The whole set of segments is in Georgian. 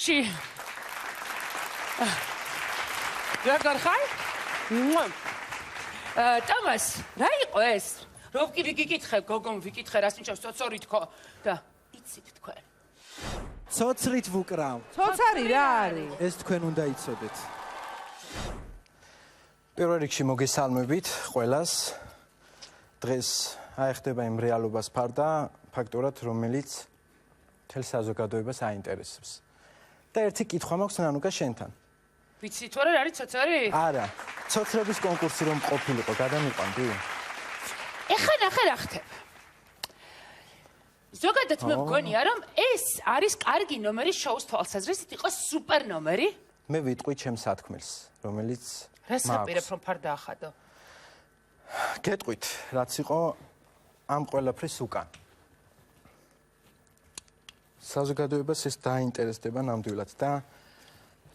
ბავშვი. როგორ ხარ? ტომას, რა იყო ეს? რომ კი ვიგიკითხე, გოგომ ვიკითხე, რას ნიშნავს ცოცორი თქო და იცით თქვენ. ცოცრით ვუკრავ. ცოცარი რა არის? ეს თქვენ უნდა იცოდეთ. პირველ რიგში მოგესალმებით ყველას. დღეს აიხდება იმ რეალობას ფაქტურად, რომელიც მთელ საზოგადოებას აინტერესებს. და ერთი კითხვა მაქვს ნანუკა შენთან. ვიცი თუ რა არის ცოცარი? არა, ცოცრების კონკურსი რომ ყოფილიყო, გადამიყვანდი? ეხლა ნახე რა ხდება. ზოგადად მე მგონია რომ ეს არის კარგი ნომერი შოუს თვალსაზრისით, იყო სუპერ ნომერი. მე ვიტყვი ჩემს სათქმელს, რომელიც რას აპირებ რომ ფარ დაახადო? გეტყვით, რაც იყო ამ ყველაფრის უკან. საზოგადოებას ეს დაინტერესდება ნამდვილად და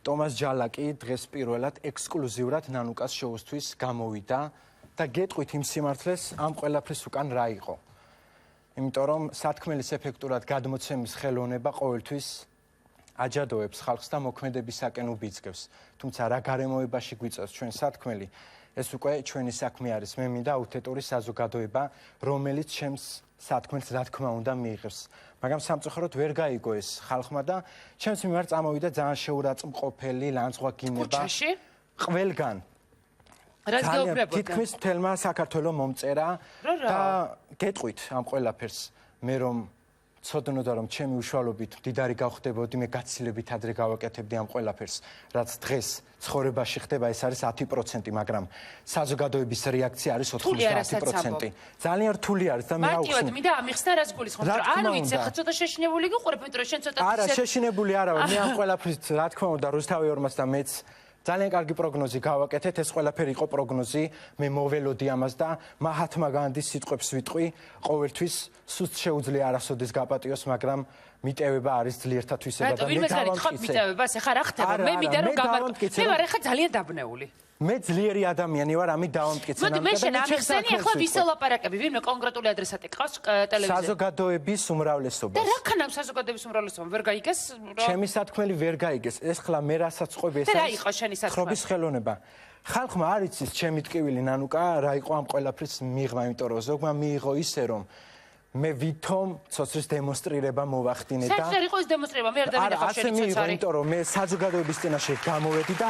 ტომას ჯალაკი დღეს პირველად ექსკლუზიურად ნანუკას შოუსთვის გამოვიდა და გეტყვით იმ სიმართლეს ამ ყველაფრის უკან რა იყო. იმიტომ რომ სათქმელის ეფექტურად გადმოცემის ხელოვნება ყოველთვის აჯადოებს ხალხს და მოქმედებისაკენ უბიძგებს. თუმცა რა გარემოებაში გვიწევს ჩვენ სათქმელი, ეს უკვე ჩვენი საქმე არის. მე მინდა აუთენტური საზოგადოება, რომელიც ჩემს სათქმელს რა თქმა უნდა მიიღებს. მაგრამ სამწუხაროდ ვერ გაიგო ეს ხალხმა და ჩემს მიმართ წამოვიდა ძალიან შეურაცხმყოფელი ლანძღვაგინება ყველგან. რას გეუბნებოდა? თითქმის მთელმა საქართველოს მომწერა და გეტყვით ამ ყველაფერს მე რომ ცოდნოდა რომ ჩემი უშუალობით მდიდარი გავხდებოდი, მე გაცილებით ადრე გავაკეთებდი ამ ყველაფერს, რაც დღეს ცხოვრებაში ხდება, ეს არის 10%, მაგრამ საზოგადოების რეაქცია არის 90%. ძალიან რთული არის და მე აუხსნი. მარტივად მინდა ამიხსნა რას გულისხმობ, რომ არ ვიცი, ხა ცოტა შეშინებული გიყურებ, იმიტომ რომ შენ ცოტა არა, შეშინებული არა ვარ, მე ამ ყველაფრის რა თქმა უნდა რუსთავი ორმას და მეც ძალიან კარგი პროგნოზი გავაკეთეთ, ეს ყველაფერი იყო პროგნოზი, მე მოველოდი ამას და მაჰათმა განდის სიტყვებს ვიტყვი, ყოველთვის სუსტ შეუძლია არასოდეს გაპატიოს, მაგრამ მიტევება არის ძლიერთათვისება და მე გავამტკიცე. მიტევებას ეხა რა ხდება? მე მინდა რომ გამარტკიცე. მე ვარ ეხა ძალიან დაბნეული. მე ძლიერი ადამიანი ვარ, ამით დავამტკიცე. მოდი მე შენ ამიხსენი, ახლა ვისელაპარაკები, ვინმე კონკრეტული ადრესატი ყავს ტელევიზორზე. საზოგადოების უმრავლესობა. და რა ქნა საზოგადოების უმრავლესობა ვერ გაიგეს? ჩემი სათქმელი ვერ გაიგეს. ეს ხლა მე რასაც ყვები ეს რა იყო შენი სათქმელი? ხრობის ხელოვნება. ხალხმა არ იცის ჩემი ტკივილი ნანუკა რა იყო ამ ყველაფრის მიღმა, იმიტომ რომ ზოგმა მიიღო ისე რომ მე ვითომ ცოცრის დემონსტრირება მოვახდინე და საერთოდ იყო ეს დემონსტრირება, მე არ დავინახავ შენი ცოცარი. იმიტომ რომ მე საზოგადოების წინაშე გამოვედი და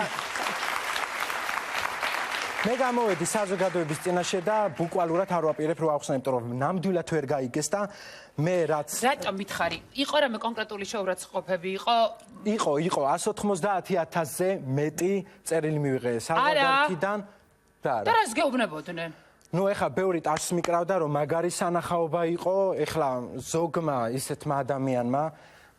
მე გამოვედი საზოგადოების წინაშე და ბუკვალურად არ ვაპირებ რომ ავხსნა, იმიტომ რომ ნამდვილად ვერ გაიგეს და მე რაც რატომ მითხარი? იყო რამე კონკრეტული შეურაცხმყოფები იყო? იყო 190,000-ზე მეტი წერილი მივიღე საზოგადოებიდან და და რას გეუბნებოდნენ? ნუ ეხლა ბევრი ტაშს მიკრავდა რომ მაგარი სანახაობა იყო, ეხლა ზოგმა ისეთმა ადამიანმა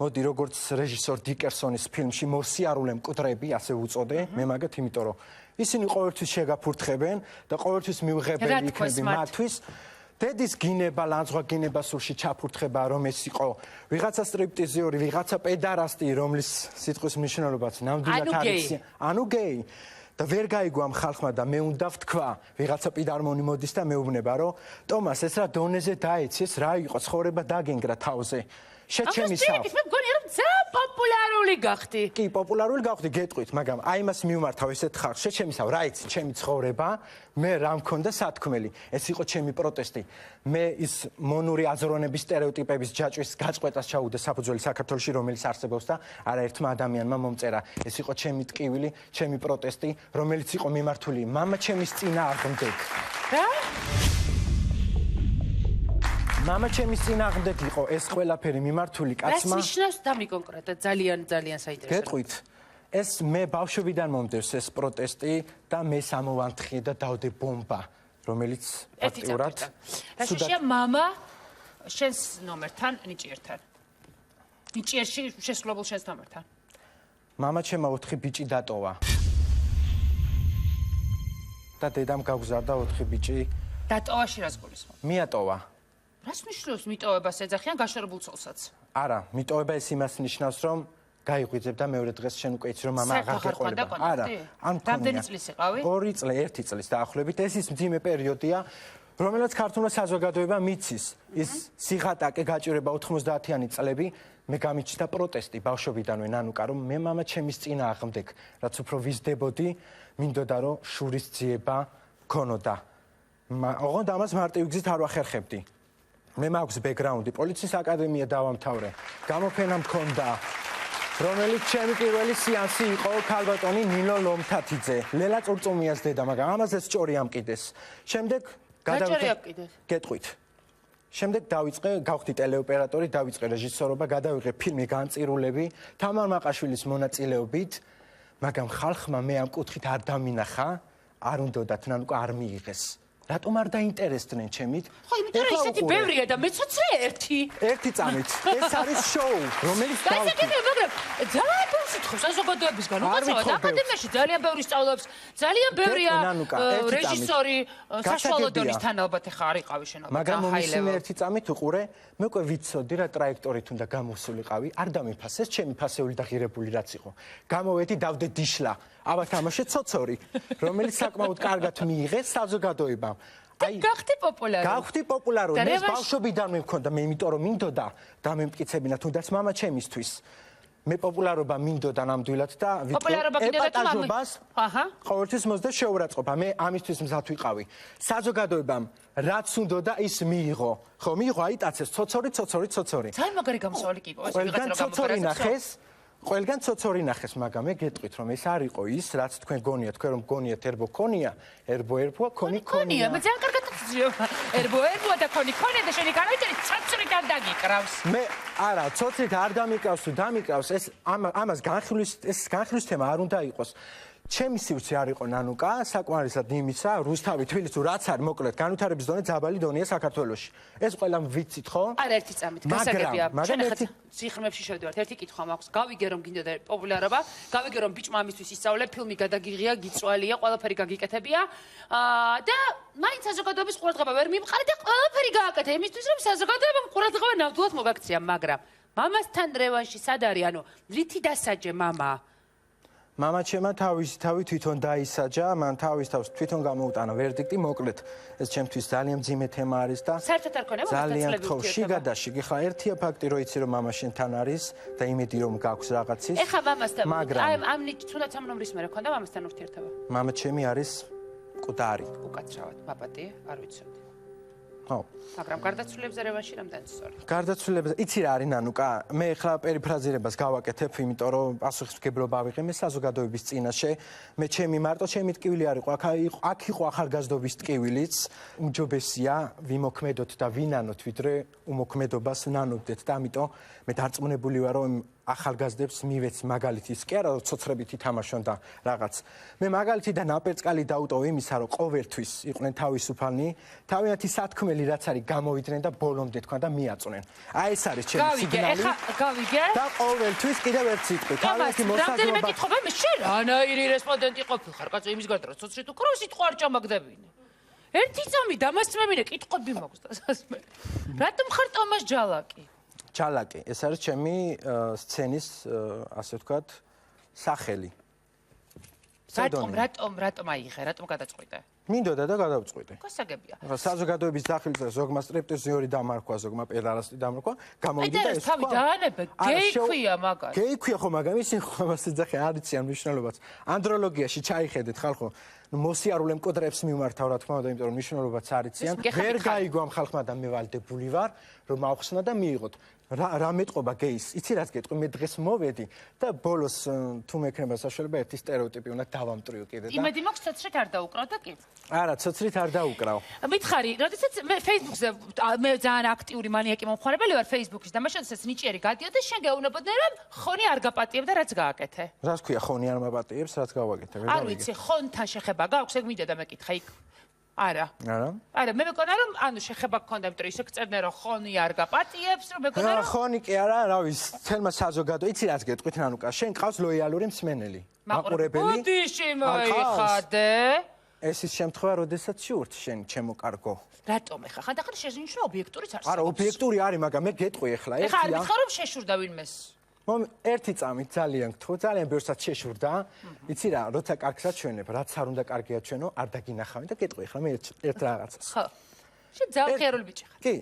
მოდი როგორც რეჟისორ დიკერსონის ფილმში მოსიარულე მკვდრები ასე უწოდე, მე მაგათ იმიტომ რომ ისინი ყოველთვის შეგაფურთხებენ და ყოველთვის მიუღებელი იქნები მათთვის. დედის გინება, ლანძღვაგინება სულში ჩაფურთხება, რომ ეს იყო ვიღაცა სტრიპტიზიორი, ვიღაცა პედარასტი, რომლის სიტყვის მნიშვნელობაც ნამდვილად არის. ანუ გეი. და ვერ გაიგო ამ ხალხმა და მე უნდა ვთქვა, ვიღაცა პიდარმონი მოდის და მეუბნება, რომ ტომას ეს რა დონეზე დაეცეს, რა იყო ცხოვრება დაგენგრა თავზე. შეჩემისავ. მე მგონია რომ ძალიან პოპულარული გახდი. კი, პოპულარული გავხდი, გეტყვით, მაგრამ აი მას მივმართავ ესეთ ხალხს, შეჩემისავ, რა იცი, ჩემი ცხოვრება, მე რა მქონდა სათქმელი. ეს იყო ჩემი პროტესტი. მე ის მონური აზროვნების სტერეოტიპების ჯაჭვის გაწყვეტას ჩაუვდა საფუძველი საქართველოში, რომელიც არსებობს და არაერთმა ადამიანმა მომწერა. ეს იყო ჩემი ტკივილი, ჩემი პროტესტი, რომელიც იყო მიმართული მამა ჩემის წინააღმდეგ. რა? მამა ჩემის წინააღმდეგ იყო ეს ყველაფერი მიმართული კაცმა. რას ნიშნავს დამიკონკრეტად? ძალიან საინტერესო. გეტყვით, ეს მე ბავშვობიდან მომდევს ეს პროტესტი და მე სამოვანთხიე და დავდე ბომბა, რომელიც ფაქტიურად რაშია მამა შენს ნომერთან, ნიჭიერთან. ნიჭიერში შესრულებულ შენს ნომერთან. მამა ჩემმა 4 ბიჭი დატოვა. და დედამ გავგზავნა 4 ბიჭი. დატოვაში რას გულისხმობ? მიატოვა. რას ნიშნავს მიტოვებას ეძახიან გაშორებულ ცოლსაც? არა, მიტოვება ეს იმას ნიშნავს, რომ გაიღვიძებ და მეორე დღეს შენ უკვე იცი რომ მამა აღარ გეყოლება. არა, ან რამდენი წლის იყავი? 2 წელი, 1 წლის დაახლოებით. ეს ის მძიმე პერიოდია, რომელსაც ქართულმა საზოგადოებამ მიცის ის სიღატაკე გაჭირება 90-იანი წლები მე გამიჩნდა პროტესტი ბავშვობიდანვე ნანუკა რომ მე მამა ჩემის წინააღმდეგ რაც უფრო ვიზდებოდი მინდოდა რომ შურის ძიება ქონოდა ოღონდ ამას მარტივი გზით არ ვახერხებდი მე მაქვს ბექგრაუნდი პოლიციის აკადემია დავამთავრე გამოფენა მქონდა რომელიც ჩემი პირველი სეანსი იყო ქალბატონი ნინო ლომთათიძე ლელა წურწუმიას დედა მაგრამ ამაზე სწორი ამყიდეს შემდეგ გეტყვით შემდეგ დავიწყე გავხდი ტელეოპერატორი დავიწყე რეჟისორობა გადავიღე ფილმი განწირულები თამარ მაყაშვილის მონაწილეობით მაგრამ ხალხმა მე ამ კუთხით არ დამინახა არ უნდათ ნანუკა არ მიიღეს რატომ არ დაინტერესდნენ ჩემით? ხო, იმიტომ რომ ისეთი ბევრია და მეცოცხლე ერთი წამით. ეს არის შოუ, რომელიც დავიწყე, მაგრამ ძალიან ბევრი სიტყვის საზოგადოებისგან უკაცრავად აკადემიაში ძალიან ბევრი სწავლობს, ძალიან ბევრია რეჟისორი, საშუალო დონის თან ალბათ ახლა არ იყავი შენ ალბათ. მაგრამ მომისმინე ერთი წამით უყურე, მე უკვე ვიცოდი რა ტრაექტორით უნდა გამოსულიყავი, არ დამიფასეს ჩემი ფასეული და ღირებული რაც იყო. გამოვედი დავდე დიშლა. აბა თამაშე ცოცორი, რომელიც საკმაოდ კარგად მიიღეს საზოგადოებამ. გახდი პოპულარული. გავხდი პოპულარული. მე ბავშვობიდანვე მქონდა, მე იმიტომ რომ მინდოდა დამემტკიცებინა თუნდაც მამა ჩემისთვის. მე პოპულარობა მინდოდა ნამდვილად და ეპატაჟობას ყოველთვის მოსდა შეურაცხყოფა. მე ამისთვის მზად ვიყავი. საზოგადოებამ რაც უნდოდა ის მიიღო. ხო, მიიღო აიტაცეს ცოცორი. ძალიან მაგარი გამოსავალი კი იყო. ყველგან ცოცორი ნახეს. ყველგან ცოცორი ნახეს, მაგრამ მე გეტყვით რომ ეს არ იყო ის, რაც თქვენ გონიათ, თქვენ რომ გონიათ ერბო ქონია, ერბოა, ქონია. მე ძალიან კარგად ვწიობა. ერბოა და ქონია და შენი განავითარი ცოცრით არ დაგიკრავს. მე არა, ცოცრით არ დამიკრავს თუ დამიკრავს, ეს ამას განხილვის თემა არ უნდა იყოს. ჩემი სივრცე არ იყო ნანუკა, საკმარისად იმისა, რუსთავი, თბილისი, რაც არის, მოკლედ, განვითარების დონე ძაბალი დონეა საქართველოში. ეს ყველამ ვიცით, ხო? არა, ერთი წამით, გასაგებია. ჩვენ ახლა სიხრმებში შევდივართ. ერთი კითხვა მაქვს. გავიგე რომ გინდოდა პოპულარობა, გავიგე რომ ბიჭმა ამისთვის ისწავლე, ფილმი გადაგიღია, გიწვალია, ყველაფერი გაგიკეთებია. და მაინც საზოგადოების ყურადღება ვერ მიმყარეთ და ყველაფერი გააკეთე იმისთვის, რომ საზოგადოებამ ყურადღება ნამდვილად მოგაქცია, მაგრამ მამასთან რევანში სად არის? ანუ რითი დასაჯე მამა? მამა ჩემმა თავისი თავი თვითონ დაისაჯა, მან თავის თავს თვითონ გამოუტანა ვერდიქტი, მოკლედ ეს ჩემთვის ძალიან მძიმე თემა არის და საერთოდ არ ქონია ძალიან თხოვ შიგადაში, ხა ერთია ფაქტი რომ იცი რომ მამა შენთან არის და იმედი რომ გაქვს რაღაცის. ეხა მამასთან ამ თუნდაც ამ ნომრის მერე ქონდა მამასთან ურთიერთობა? მამა ჩემი არის მკვდარი. უკაცრავად, პაპატი, არ ვიცოდი. ხო. მაგრამ გარდაცვლილებზე რევანში რამდენი სწორი? გარდაცვლილებზე იცი რა არის ნანუკა? მე ხლა პერიფრაზირებას გავაკეთებ, იმიტომ რომ პასუხისმგებლობა ავიღე მე საზოგადოების წინაშე. მე მარტო ჩემი ტკივილი არ იყო, აქ იყო ახალგაზრდობის ტკივილიც. უმჯობესია ვიმოქმედოთ და ვინანოთ, ვიდრე უმოქმედობას ნანობდეთ და ამიტომ მე დარწმუნებული ვარ რომ ახალგაზრდებს მივეც მაგალითის კი არა რომ ცოცხლებით ითამაშონ და რაღაც. მე მაგალითი და ნაპერწკალი დაუტოვე იმისა რომ ყოველთვის იყვნენ თავისუფალნი, თავიანთი სათქმელი რაც არის გამოვიდნენ და ბოლომდე თქვა და მიაწვნენ. აი ეს არის ჩემი სიგნალი. გავიგე. და ყოველთვის კიდევ ერთ სიტყვით. თავისი მოსაზრება. რამდენიმე კითხვა მე შენ რანაირი რესპონდენტი ყოფილხარ, კაცო, იმის გარდა რომ ცოცხლით უკრავ სიტყვა არ ჭამაგდებინე. ერთი წამი დამასწრებინე კითხვები მაქვს და სასმე. რატომ ხარ ტომას ჯალაკი? ჯალაკი, ეს არის ჩემი სცენის, ასე ვთქვათ, სახელი. რატომ აიღე, რატომ გადაწყვიტე? მინდოდა და გადავწყვიტე. გასაგებია. საზოგადოების დახილზე ზოგმა სტრიპტიზიორი დამარქვა, ზოგმა პედარასტი დამარქვა, გამოვიდა ეს. ეს თავი დაანებე, გეიქვია მაგას. გეიქვია ხო, მაგრამ ისინი ხო ამას ეძახიან, არ იციან მნიშვნელობას. ანდროლოგიაში ჩაიხედეთ ხალხო. მოსიარულე მკვდრებს მიმართავ რა თქმა უნდა, იმიტომ რომ მნიშვნელობაც არ იციან. ვერ გაიგო ამ ხალხმა და მე ვალდებული ვარ, რომ ავხსნა და მიიღოთ. რა მეტყობა გეის? იცი რაც გეტყვი, მე დღეს მოვედი და ბოლოს თუ მექნება საშუალება ერთი სტერეოტიპი უნდა დავამტვრიო კიდე და იმედი მაქვს ცოცხლით არ დაუკრავ და კი? არა, ცოცხლით არ დაუკრავ. მითხარი, როდესაც მე Facebook-ზე მე ძალიან აქტიური მანიაკი მომხმარებელი ვარ Facebook-ის და მაშინ ნიჭიერი გადიოდა და შენ გეუბნებოდნენ რომ ხონი არ გაპატიებ და რაც გააკეთე. რას ქვია ხონი არ მაპატიებს, რაც გავაკეთე? არ ვიცი, ხონთან შეხება გაქვს, ეგ მინდა და მეკითხა იქ. არა. არა, მე მეკონა რომ ანუ შეხება გქონდა, იმიტომ რომ ისე გწერდნენ რომ ხონი არ გაპატიებს, რომ მეკონა რომ ხონი კი არა, რა ვიცი, თელმა საზოგადო, იცი რაც გეტყვით ნანუკა, შენ ყავს ლოიალური მსმენელი, მაყურებელი. ბუდიში მოიხადე. ეს ის შემთხვევა, როდესაც შურთ შენ ჩემო კარგო. რატომ ეხა? ხანდახან შეζნიშნა ობიექტურიც არსებობს. არა, ობიექტური არის, მაგრამ მე გეტყვი ეხლა, ეხა არ მითხარ რომ შეშურდა ვინმეს? ერთი წამით ძალიან გთხოვ, ძალიან ბევრსაც შეშურდა. იცი რა, როცა კარგსაც ჩვენებ, რაც არ უნდა კარგია ჩვენო, არ დაგინახავენ და გეტყვი ახლა მე ერთ რაღაცას. ხო. შენ ძალიან ხერული ბიჭი ხარ. კი.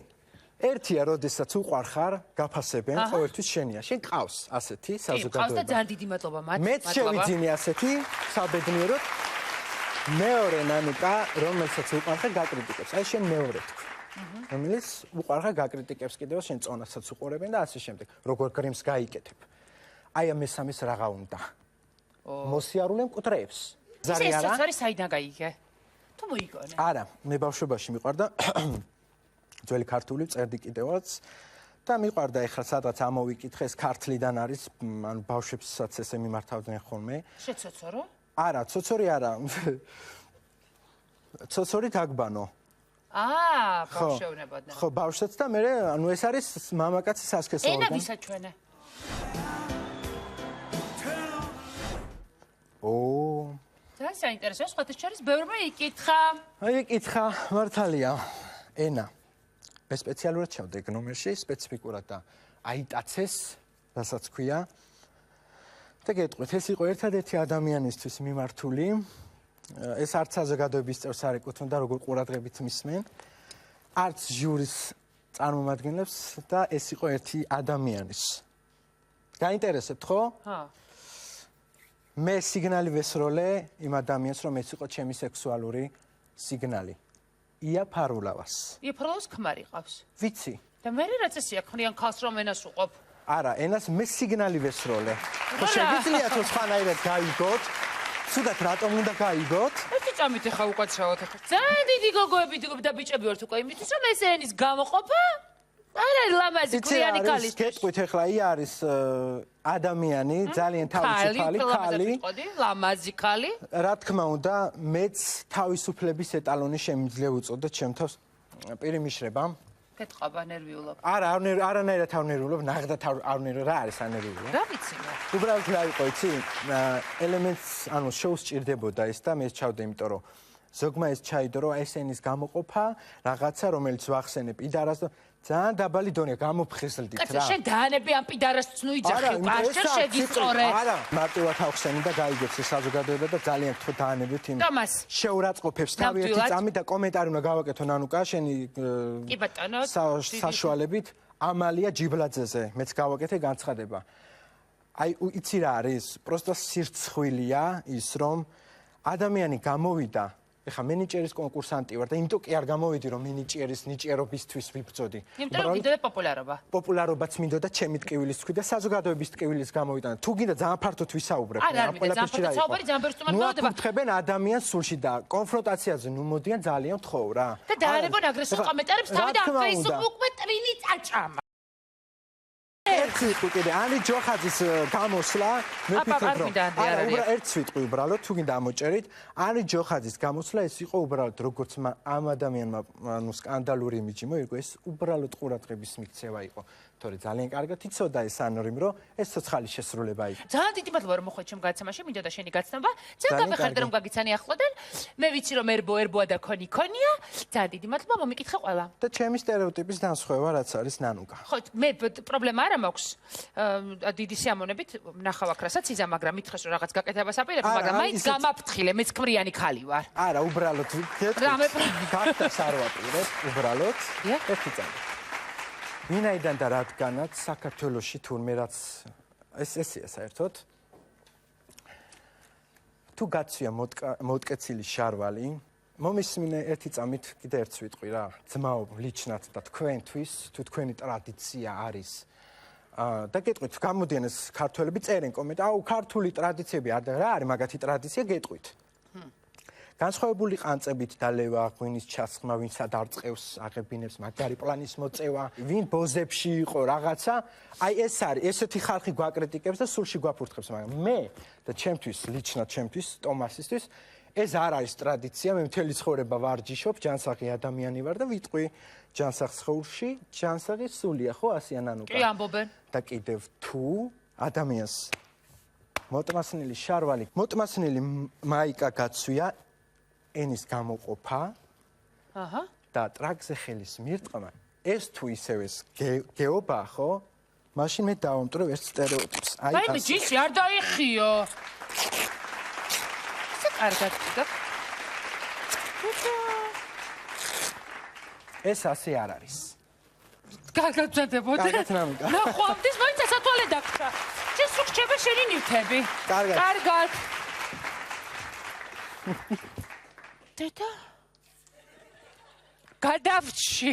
ერთია, როდესაც უყვარ ხარ, გაფასებენ, ყოველთვის შენია. შენ ყავს ასეთი საზოგადოება. ყავს და ძალიან დიდი მადლობა მათ. მეც შევიძინე ასეთი საბედნიეროდ. მეორე ნანუკა, რომელსაც უყვარ ხარ, გაკრიტიკებს. აი შენ მეორე თქვი. რომელიც უყვარ ხარ, გაკრიტიკებს კიდევ შენ წონასაც უყურებენ და ასე შემდეგ. როგორ გრიმს გაიკეთებ. აი ამ მესამეს რაღა უნდა. მოსიარულე მკვდრეებს. ზარი არა? ეს არის საიდან გაიგე? თუ მოიგონე? არა, მე ბავშვობაში მიყვარდა ძველი ქართული წერდი კიდევაც და მიყვარდა ეხლა სადღაც ამოვიკითხე ეს ქართლიდან არის, ანუ ბავშვებსაც ესე მიმართავდნენ ხოლმე. შეცოცორო? არა, ცოცორი არა. ცოცორი დაგბანო. ბავშვებნებოდნენ. ხო, ბავშვსაც და მე ანუ ეს არის მამაკაცის სასქესო ორგანო. ენა ვისაჩვენე? ძალიან საინტერესოა, სხვათა შორის ბევრმა იკითხა. იკითხა, მართალია. ენა. მე სპეციალურად ჩავდე ნომერში, სპეციფიკურად და აიტაცეს, რასაც ქვია. და გეტყვით, ეს იყო ერთადერთი ადამიანისთვის მიმართული. ეს არც საზოგადოების წევრს არ ეკუთვნოდა, როგორ ყურადღებით მისმენ. არც ჟურის წარმომადგენლებს და ეს იყო ერთი ადამიანის. გაინტერესებთ, ხო? მე სიგნალი ვესროლე იმ ადამიანს, რომ ეს იყო ჩემი სექსუალური სიგნალი. ია ფარულავას. ია ფარულავს ქმარი ყავს. ვიცი. და მე რაც ესია ხნიან ხალს რომ ენას უყოფ. არა, ენას მე სიგნალი ვესროლე. ხო შეგიძლიათ რომ სხვანაირად გაიგოთ? სულად რატომ უნდა გაიგოთ? ერთი წამით ახლა უკაცრავად ახლა. ძალიან დიდი გოგოები და ბიჭები ვართ უკვე იმისთვის რომ ეს ენის გამოყოფა არა ლამაზი კრიანი კალი. გეტყვით ახლა ია არის ადამიანი, ძალიან თავისუფალი ქალი. ლამაზი ქალი. რა თქმა უნდა, მეც თავისუფლების ეტალონი შემიძლია უწოდო ჩემ თავს პირი მიშრება. გეტყობა ნერვიულობ. არა, არანაირად ავნერვიულობ, ნახდათ ავნერვიულობ, რა არის ანერვიულობ? რა ვიცი მე. უბრალოდ რა იყო, იცი? ელემენტს, ანუ შოუს ჭირდებოდა ეს და მე ჩავდე, იმიტომ რომ ზოგმა ეს ჩაიდო, რომ ეს ენის გამოყოფა, რაღაცა, რომელიც ვახსენე პიდარას და ძალიან დაბალი დონეა, გამოფხიზლდით რა. კაცო, შენ დაანები ამ პიდარას ნუიძახი, პაშტა შეგიწორე. არა, მარტივად ავხსენი და გაიგებს ეს საზოგადოება და ძალიან გთხოვ დაანებეთ იმ შეურაცხყოფებს თავი ერთი წამი და კომენტარი უნდა გავაკეთო ნანუკა, შენი კი ბატონო, საშუალებით ამალია ჯიბლაძეზე, მეც გავაკეთე განცხადება. აი, იცი რა არის? პროსტო სირცხვილია ის, რომ ადამიანი გამოვიდა ეხა მე ნიჭერის კონკურსანტი ვარ და იმიტომ კი არ გამოვიდი რომ მე ნიჭერობისთვის ვიბრძოდი. იმიტომ რომ გინდოდა პოპულარობა. პოპულარობაც მინდოდა ჩემი ტკივილის თქვი და საზოგადოების ტკივილის გამოვიტანა. თუ გინდა ძალიან ფართოდ ვისაუბრებ. არა, ძალიან ფართოდ საუბარი, ძალიან ბევრი სტუმარი მოვიდება. ნუ აფუძხებენ ადამიანს სულში და კონფრონტაციაზე ნუ მოდიან ძალიან თხოვ რა. და დაანებონ აგრესიულ კომენტარებს თავი და Facebook-ზე ტრინი წაჭამა. ერთი კიდე ანი ჯოხაძის გამოსვლა მე ვფიქრობ რომ არა ერთ სიტყვი უბრალოდ თუ გინდა ამოჭერით ანი ჯოხაძის გამოსვლა ეს იყო უბრალოდ როგორც ამ ადამიანმა ანუ სკანდალური იმიჯი მოიგო ეს უბრალოდ ყურადღების მიქცევა იყო თორე ძალიან კარგად იცოდა ეს ანორიმ რომ ეს ცოცხალის შესრულება იყო ძალიან დიდი მადლობა რომ მოხვედით ჩემ გადაცემაში მინდოდა შენი გაცნობა ძალიან გამეხარდა რომ გაგიცანი ახლოდან მე ვიცი რომ ერბოა და ქონია ძალიან დიდი მადლობა მომიკითხე ყველა და ჩემი სტერეოტიპის განსხვავება რაც არის ნანუკა ხო მე პრობლემა არა მაქვს დიდი სიამოვნებით ნახავ აქ რასაც იზა მაგრამ მითხეს რომ რაღაც გაკეთებას აპირებ მაგრამ მაინც გამაფრთხილე მეც ქმრიანი ხალი ვარ არა უბრალოდ გახდას არ ვაპირებ უბრალოდ ერთი წამი ვინაიდან და რადგანაც საქართველოში თურმე რაც ესეა საერთოდ თუ გაცვია მოტკეცილი შარვალი მომისმინე ერთი წამით კიდე ერთს ვიტყვი რა ძმაო ლიჩნად და თქვენთვის თუ თქვენი ტრადიცია არის და გეტყვით გამოდიან ეს ქართველები წერენ კომენტ აუ ქართული ტრადიციები რა არის მაგათი ტრადიცია გეტყვით განსხვავებული ყანწებით დალევა, ღვინის ჩასხმა, ვინც ადარწყევს, აღებინებს, მაგარი პლანის მოწევა, ვინ ბოზებში იყო რაღაცა, აი ეს არის, ესეთი ხალხი გვაკრიტიკებს და სულში გვაფურთხებს, მაგრამ მე და ჩემთვის, ლიჩნად ჩემთვის, ტომასისთვის, ეს არ არის ტრადიცია, მე მთელი ცხოვრება ვარჯიშობ, ჯანსაღი ადამიანი ვარ და ვიტყვი ჯანსაღ ცხოვრში, ჯანსაღი სულია, ხო, ასეა ნანუკა. კი ამბობენ. და კიდევ თუ ადამიანს მოტმასნილი შარვალი, მოტმასნილი მაიკა გაცვია ენის გამოყოფა და ტრაგზე ხელის მირტყმა ეს თუ ისევ ეს გეობა ხო მაშინ მე დავამტრო ერთ სტერეოტიპს აი მე ჯიში არ დაიხიო ეს კარგად და ეს ასე არ არის. კარგად ვზრდებოდე. კარგად ნანუკა. ნახვამდის მოიცა სათვალე დაგჭა. შენ სულ რჩება შენი ნივთები. კარგად. დედა. გადავრჩი.